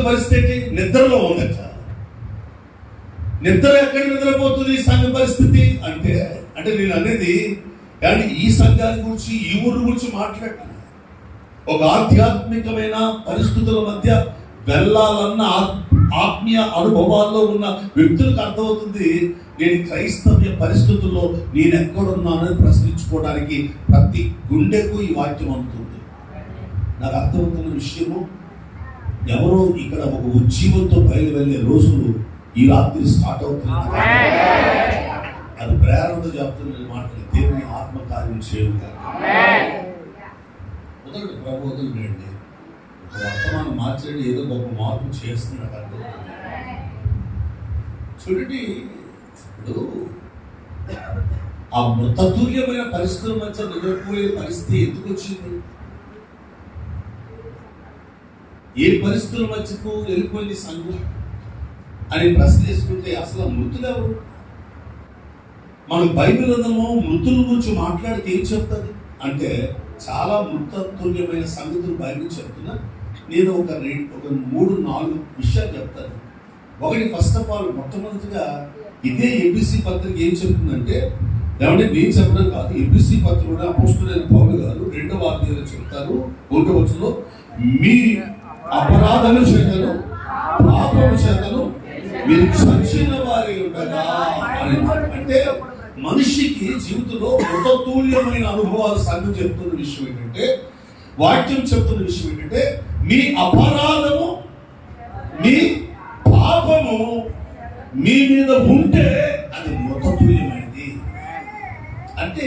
పరిస్థితి నిద్రలో ఉందట. నిద్ర ఎక్కడ నిద్రపోతుంది సంఘ పరిస్థితి అంటే అంటే నేను అనేది కానీ ఈ సంఘాన్ని గురించి ఈ ఊరి గురించి మాట్లాడుతున్నా. ఒక ఆధ్యాత్మికమైన పరిస్థితుల మధ్య వెళ్ళాలన్న ఆత్మీయ అనుభవాల్లో ఉన్న వ్యక్తులకు అర్థమవుతుంది నేను క్రైస్తవ్య పరిస్థితుల్లో నేను ఎక్కడున్నానని ప్రశ్నించుకోవడానికి ప్రతి గుండెకు ఈ వాక్యం అందుతుంది. నాకు అర్థమవుతున్న విషయము, ఎవరో ఇక్కడ ఒక ఉజ్జీవంతో బయలు వెళ్ళే రోజులు ఈ రాత్రి స్టార్ట్ అవుతుంది. అది ప్రేరణతో చెప్తున్న మాటలు దేవుని ఆత్మకార్యం చేయగా మొదటి ప్రబోధులండి వర్తమానం మార్చండి, ఏదో గొప్ప మార్పు చేస్తున్నట్టు అర్థం. చూడండి, ఇప్పుడు ఆ మృతతుల్యమైన పరిస్థితుల మధ్య నిద్రపోయే పరిస్థితి ఎందుకు వచ్చింది? ఏ పరిస్థితుల మధ్యకు వెళ్ళిపోయింది సంఘం అని ప్రశ్న చేసుకుంటే అసలు మృతులు ఎవరు? మనం బైబిల్ ఉందమో మృతుల గురించి మాట్లాడితే ఏం చెప్తుంది అంటే చాలా మృతతుల్యమైన సంగతులు బైబిల్ చెప్తున్నా. నేను ఒక 3-4 విషయాలు చెప్తాను. ఒకటి, ఫస్ట్ ఆఫ్ ఆల్ మొట్టమొదటిగా ఇదే ఎబిసి పత్రిక ఏం చెప్తుందంటే, ఏమంటే నేను చెప్పడం కాదు, ఎబిసి పత్రిక అపోస్తులైన పౌలు గారు 2వ అధ్యాయంలో చెప్తారు 1వ వచనంలో, మీ అపరాధముల చేతను పాపముల చేతను మీరు చచ్చిన వారి ఉండగా అని. అంటే మనిషికి జీవితంలో మృతతుల్యమైన అనుభవాలు సంఘం చెప్తున్న విషయం ఏంటంటే, వాక్యం చెప్తున్న విషయం ఏంటంటే, మీ అపరాధము మీ పాపము మీ మీద ఉంటే అది మృతతుల్యమైనది. అంటే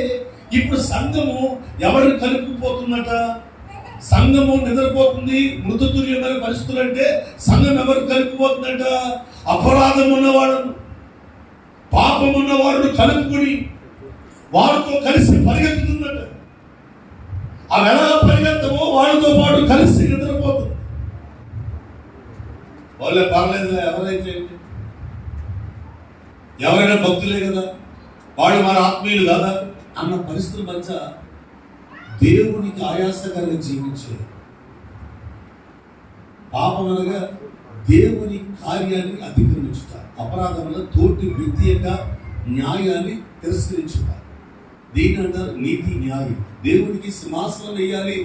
ఇప్పుడు సంఘము ఎవరిని కలుపుకుపోతుందట? సంఘము నిద్రపోతుంది. మృతతుల్యమైన పరిస్థితులు అంటే సంఘం ఎవరు కలుపుకుపోతుందట? అపరాధం ఉన్నవాళ్ళను, పాపం ఉన్నవాడు కలుపుకొని వాడితో కలిసి పరిగెత్తుతుందట. అవి ఎలా పరిగెత్తమో వాళ్ళతో పాటు కలిసి నిద్రపోతుంది. వాళ్ళే పర్లేదు, ఎవరైతే ఎవరైనా భక్తులే కదా, వాళ్ళు మన ఆత్మీయులు కదా అన్న పరిస్థితుల మధ్య దేవునికి ఆయాసకరంగా జీవించే పాపం అనగా దేవుని కార్యాన్ని అతిక్రమించుట, అపరాధం వల్ల తోటి వ్యక్తి యొక్క న్యాయాన్ని తిరస్కరించుట. దీని అంటారు నీతి న్యాయం. దేవునికి సింహాసనం వేయాలి,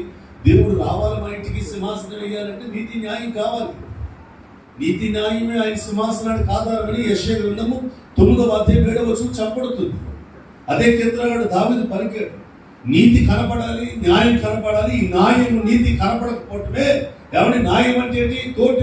దేవుడు రావాలి మన ఇంటికి సింహాసనం వేయాలంటే నీతి న్యాయం కావాలి. నీతి న్యాయమే ఆయన సింహాసనానికి ఆధారమని యెషయా గ్రంథము 9వ అధ్యాయం 7వ వచనం చెప్పబడుతుంది. అదే కీర్తనకారుడు దావీదు పలికాడు, నీతి కనపడాలి, న్యాయం కనపడాలి. ఈ న్యాయం నీతి కనపడకపోవటమే. ఎవరి న్యాయం అంటే ఏంటి? తోటి